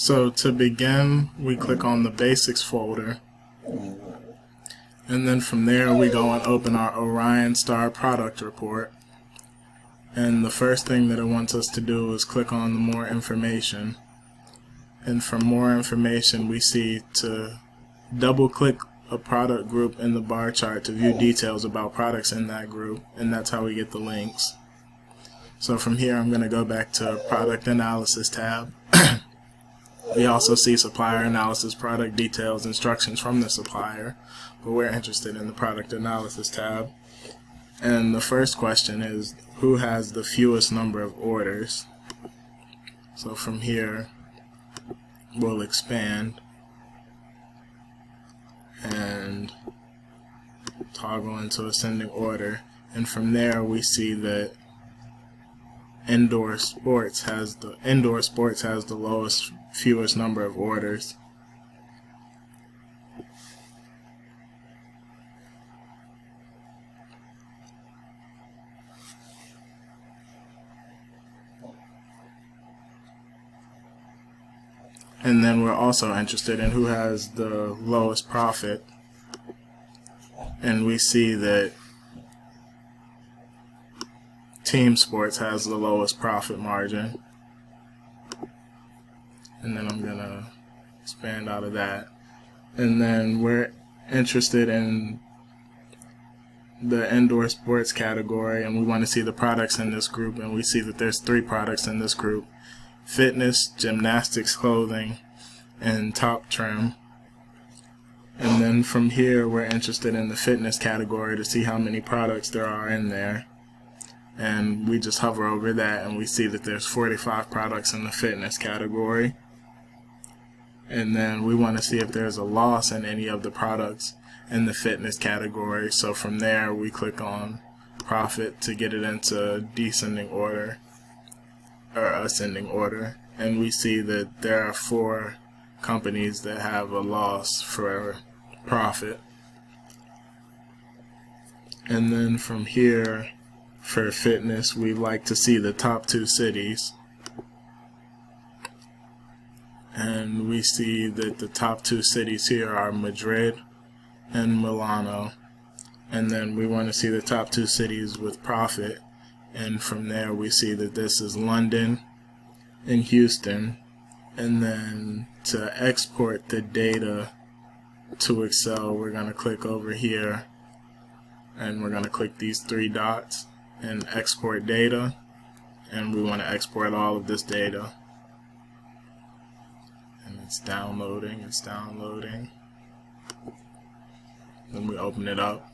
So to begin, we click on the Basics folder, and then from there we go and open our Orion Star product report. And the first thing that it wants us to do is click on the More Information. And from More Information, we see to double-click a product group in the bar chart to view details about products in that group, and that's how we get the links. So from here, I'm going to go back to Product Analysis tab. We also see Supplier Analysis, Product Details, Instructions from the supplier, but we're interested in the Product Analysis tab. And the first question is, who has the fewest number of orders? So from here, we'll expand and toggle into ascending order, and from there we see that Indoor Sports has the lowest, fewest number of orders. And then we're also interested in who has the lowest profit, and we see that Team Sports has the lowest profit margin. And then I'm gonna expand out of that. And then we're interested in the Indoor Sports category, and we want to see the products in this group, and we see that there's 3 products in this group: fitness, gymnastics clothing, and top trim. And then from here we're interested in the fitness category to see how many products there are in there, and we just hover over that and we see that there's 45 products in the fitness category. And then we want to see if there's a loss in any of the products in the fitness category, so from there we click on profit to get it into descending order or ascending order, and we see that there are 4 companies that have a loss for profit. And then from here, for fitness, we like to see the top 2 cities, and we see that the top 2 cities here are Madrid and Milano, and then we want to see the top 2 cities with profit, and from there we see that this is London and Houston. And then to export the data to Excel, we're going to click over here and we're going to click these 3 dots and export data, and we want to export all of this data. And it's downloading, Then we open it up,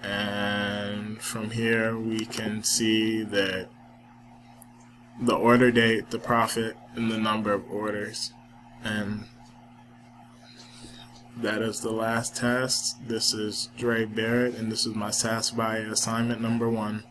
and from here we can see that the order date, the profit, and the number of orders. And that is the last test. This is Dre Barrett, and this is my SAS Viya assignment number 1.